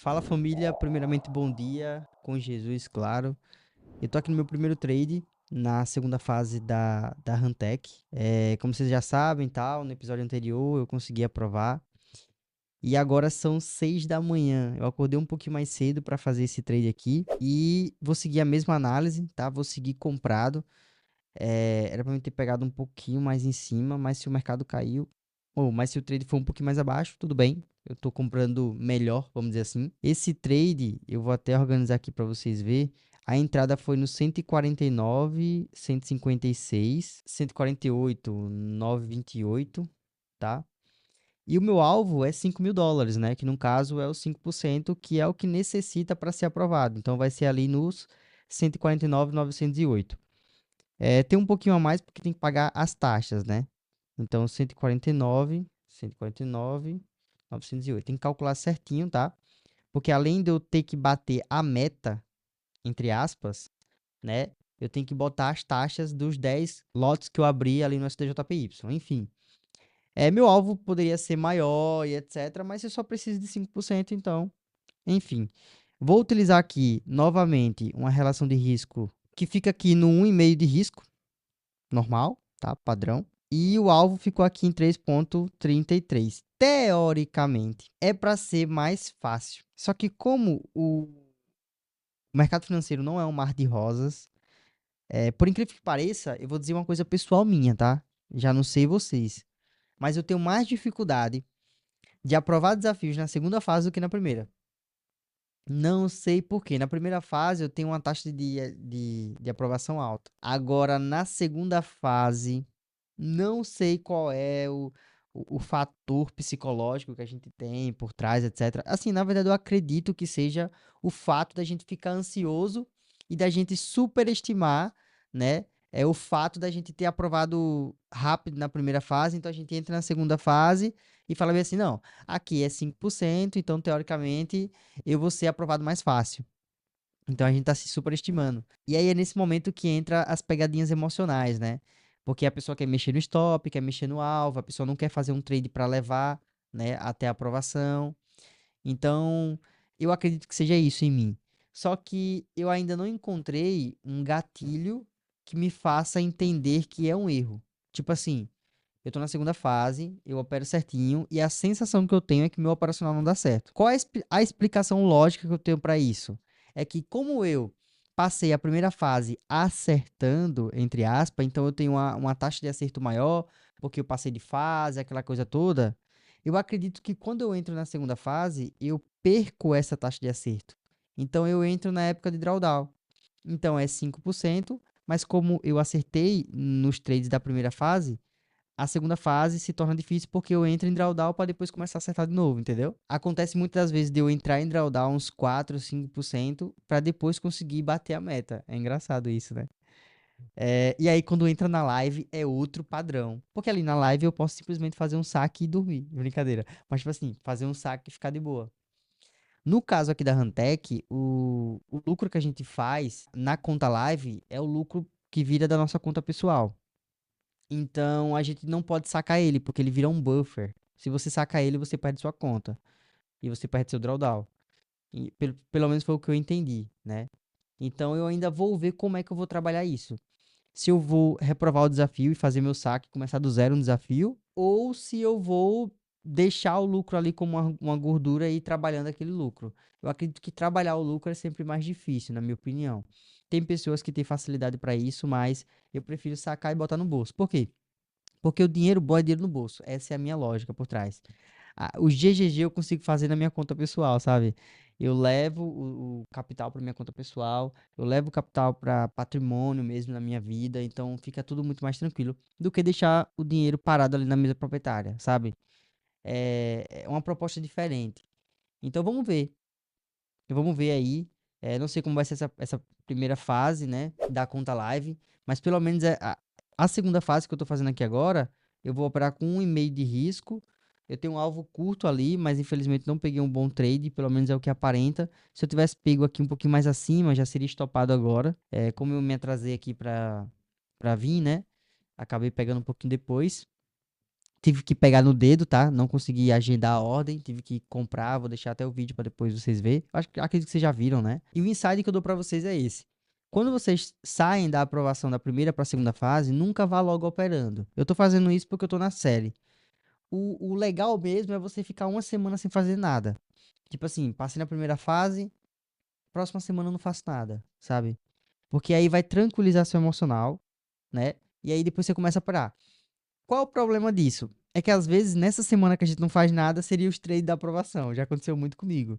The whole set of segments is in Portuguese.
Fala família, primeiramente bom dia, com Jesus, claro. Eu tô aqui no meu primeiro trade, na segunda fase da Huntech. Como vocês já sabem, tal, no episódio anterior eu consegui aprovar. E agora são 6 da manhã. Eu acordei um pouquinho mais cedo para fazer esse trade aqui. E vou seguir a mesma análise, tá? Vou seguir comprado. Era para eu ter pegado um pouquinho mais em cima, mas se o mercado caiu, ou mas se o trade for um pouquinho mais abaixo, tudo bem. Eu tô comprando melhor, vamos dizer assim. Esse trade, eu vou até organizar aqui para vocês verem. A entrada foi no 149, 156, 148, 928, tá? E o meu alvo é US$ 5.000, né? Que no caso é os 5%, que é o que necessita para ser aprovado. Então vai ser ali nos 149.908. Tem um pouquinho a mais porque tem que pagar as taxas, né? Então, 149, 908. Tem que calcular certinho, tá? Porque além de eu ter que bater a meta, entre aspas, né? Eu tenho que botar as taxas dos 10 lotes que eu abri ali no STJPY. Enfim, meu alvo poderia ser maior e etc, mas eu só preciso de 5%, então, enfim. Vou utilizar aqui, novamente, uma relação de risco que fica aqui no 1,5 de risco, normal, tá? Padrão. E o alvo ficou aqui em 3,33. Teoricamente, é para ser mais fácil. Só que como o mercado financeiro não é um mar de rosas, por incrível que pareça, eu vou dizer uma coisa pessoal minha, tá? Já não sei vocês. Mas eu tenho mais dificuldade de aprovar desafios na segunda fase do que na primeira. Não sei por quê. Na primeira fase eu tenho uma taxa de aprovação alta. Agora, na segunda fase, não sei qual é o fator psicológico que a gente tem por trás, etc. Assim, na verdade, eu acredito que seja o fato da gente ficar ansioso e da gente superestimar, né? É o fato da gente ter aprovado rápido na primeira fase, então a gente entra na segunda fase e fala bem assim, não, aqui é 5%, então teoricamente eu vou ser aprovado mais fácil. Então a gente tá se superestimando. E aí é nesse momento que entra as pegadinhas emocionais, né? Porque a pessoa quer mexer no stop, quer mexer no alvo, a pessoa não quer fazer um trade para levar, né, até a aprovação. Então, eu acredito que seja isso em mim. Só que eu ainda não encontrei um gatilho que me faça entender que é um erro. Tipo assim, eu tô na segunda fase, eu opero certinho e a sensação que eu tenho é que meu operacional não dá certo. Qual é a explicação lógica que eu tenho para isso? É que como eu passei a primeira fase acertando, entre aspas, então eu tenho uma taxa de acerto maior, porque eu passei de fase, aquela coisa toda. Eu acredito que quando eu entro na segunda fase, eu perco essa taxa de acerto. Então eu entro na época de drawdown. Então é 5%, mas como eu acertei nos trades da primeira fase, a segunda fase se torna difícil porque eu entro em drawdown para depois começar a acertar de novo, entendeu? Acontece muitas das vezes de eu entrar em drawdown uns 4, 5% para depois conseguir bater a meta. É engraçado isso, né? E aí quando entra na live é outro padrão. Porque ali na live eu posso simplesmente fazer um saque e dormir. Brincadeira. Mas tipo assim, fazer um saque e ficar de boa. No caso aqui da Huntech, o lucro que a gente faz na conta live é o lucro que vira da nossa conta pessoal. Então a gente não pode sacar ele, porque ele vira um buffer. Se você sacar ele, você perde sua conta. E você perde seu drawdown. E pelo menos foi o que eu entendi, né? Então eu ainda vou ver como é que eu vou trabalhar isso. Se eu vou reprovar o desafio e fazer meu saque, começar do zero um desafio, ou se eu vou deixar o lucro ali como uma gordura e ir trabalhando aquele lucro. Eu acredito que trabalhar o lucro é sempre mais difícil, na minha opinião. Tem pessoas que têm facilidade para isso, mas eu prefiro sacar e botar no bolso. Por quê? Porque o dinheiro bom é dinheiro no bolso. Essa é a minha lógica por trás. O GGG eu consigo fazer na minha conta pessoal, sabe? Eu levo o capital para minha conta pessoal, eu levo o capital para patrimônio mesmo na minha vida, então fica tudo muito mais tranquilo do que deixar o dinheiro parado ali na mesa proprietária, sabe? É uma proposta diferente. Então vamos ver. Vamos ver aí. Não sei como vai ser essa primeira fase, né, da conta live, mas pelo menos a segunda fase que eu estou fazendo aqui agora, eu vou operar com 1,5 de risco. Eu tenho um alvo curto ali, mas infelizmente não peguei um bom trade, pelo menos é o que aparenta. Se eu tivesse pego aqui um pouquinho mais acima, já seria estopado agora. Como eu me atrasei aqui para vir, né? Acabei pegando um pouquinho depois. tive que pegar no dedo, tá? Não consegui agendar a ordem, tive que comprar, vou deixar até o vídeo para depois vocês verem. Acredito que vocês já viram, né? E o insight que eu dou para vocês é esse. Quando vocês saem da aprovação da primeira para a segunda fase, nunca vá logo operando. Eu tô fazendo isso porque eu tô na série. O legal mesmo é você ficar uma semana sem fazer nada. Tipo assim, passei na primeira fase, próxima semana eu não faço nada, sabe? Porque aí vai tranquilizar seu emocional, né? E aí depois você começa a parar. Qual é o problema disso? É que às vezes nessa semana que a gente não faz nada, seria os trades da aprovação. Já aconteceu muito comigo.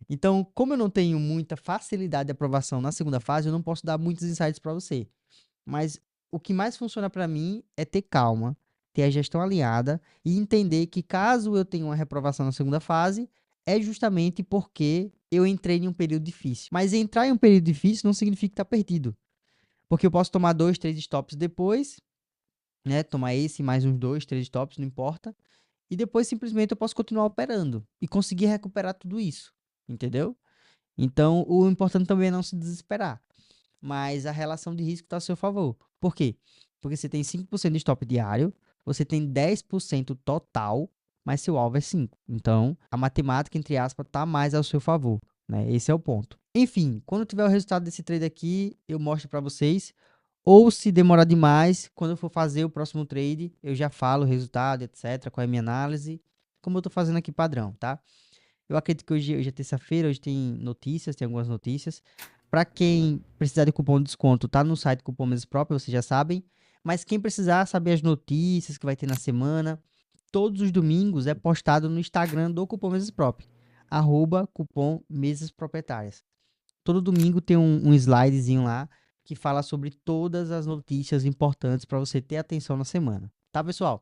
Então, como eu não tenho muita facilidade de aprovação na segunda fase, eu não posso dar muitos insights para você. Mas o que mais funciona para mim é ter calma, ter a gestão alinhada e entender que caso eu tenha uma reprovação na segunda fase, é justamente porque eu entrei em um período difícil. Mas entrar em um período difícil não significa estar perdido. Porque eu posso tomar 2, 3 stops depois, né? Tomar esse mais uns 2, 3 stops, não importa. E depois simplesmente eu posso continuar operando e conseguir recuperar tudo isso. Entendeu? Então, o importante também é não se desesperar. Mas a relação de risco está a seu favor. Por quê? Porque você tem 5% de stop diário, você tem 10% total, mas seu alvo é 5. Então, a matemática, entre aspas, está mais ao seu favor. Né? Esse é o ponto. Enfim, quando tiver o resultado desse trade aqui, eu mostro para vocês. Ou se demorar demais, quando eu for fazer o próximo trade, eu já falo o resultado, etc, qual é a minha análise, como eu estou fazendo aqui padrão, tá? Eu acredito que hoje é terça-feira, hoje tem notícias, tem algumas notícias. Para quem precisar de cupom de desconto, tá no site Cupom Mesas Próprio, vocês já sabem. Mas quem precisar saber as notícias que vai ter na semana, todos os domingos é postado no Instagram do Cupom Mesas Próprio, @cupom Mesas Proprietárias. Todo domingo tem um slidezinho lá que fala sobre todas as notícias importantes para você ter atenção na semana. Tá, pessoal?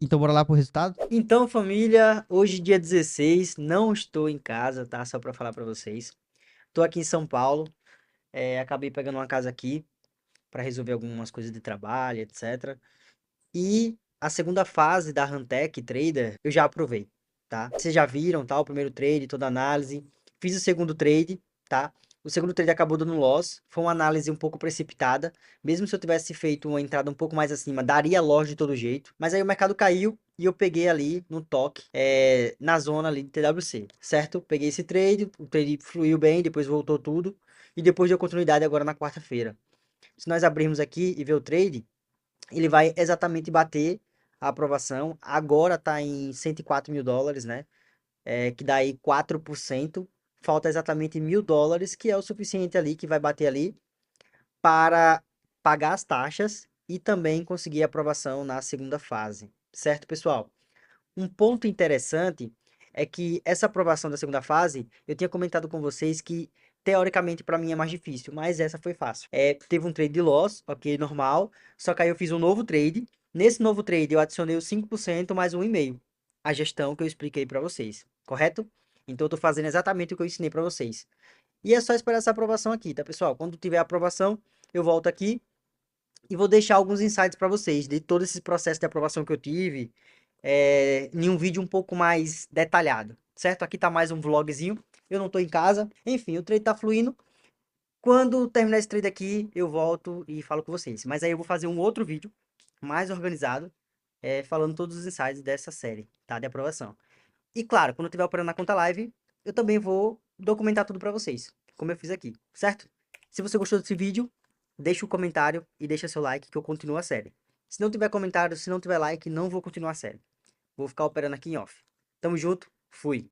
Então bora lá pro resultado? Então, família, hoje dia 16, não estou em casa, tá? Só para falar para vocês. Tô aqui em São Paulo, acabei pegando uma casa aqui para resolver algumas coisas de trabalho, etc. E a segunda fase da Huntech Trader eu já aprovei, tá? Vocês já viram, tá? O primeiro trade, toda a análise. Fiz o segundo trade, tá? O segundo trade acabou dando loss. Foi uma análise um pouco precipitada. Mesmo se eu tivesse feito uma entrada um pouco mais acima, daria loss de todo jeito. Mas aí o mercado caiu e eu peguei ali no toque, na zona ali de TWC, certo? Peguei esse trade, o trade fluiu bem, depois voltou tudo. E depois deu continuidade agora na quarta-feira. Se nós abrirmos aqui e ver o trade, ele vai exatamente bater a aprovação. Agora está em 104 mil dólares, né? Que dá aí 4%. Falta exatamente US$ 1.000, que é o suficiente ali, que vai bater ali para pagar as taxas e também conseguir a aprovação na segunda fase. Certo, pessoal? Um ponto interessante é que essa aprovação da segunda fase, eu tinha comentado com vocês que teoricamente para mim é mais difícil, mas essa foi fácil. Teve um trade de loss, ok, normal, só que aí eu fiz um novo trade. Nesse novo trade eu adicionei os 5% mais 1,5%, a gestão que eu expliquei para vocês, correto? Então eu tô fazendo exatamente o que eu ensinei para vocês. E é só esperar essa aprovação aqui, tá, pessoal? Quando tiver a aprovação, eu volto aqui e vou deixar alguns insights para vocês de todo esse processo de aprovação que eu tive, em um vídeo um pouco mais detalhado, certo? Aqui tá mais um vlogzinho, eu não tô em casa, enfim, o trade tá fluindo. Quando terminar esse trade aqui, eu volto e falo com vocês. Mas aí eu vou fazer um outro vídeo mais organizado, falando todos os insights dessa série, tá? De aprovação. E claro, quando eu estiver operando na conta live, eu também vou documentar tudo para vocês, como eu fiz aqui, certo? Se você gostou desse vídeo, deixa um comentário e deixa seu like que eu continuo a série. Se não tiver comentário, se não tiver like, não vou continuar a série. Vou ficar operando aqui em off. Tamo junto, fui!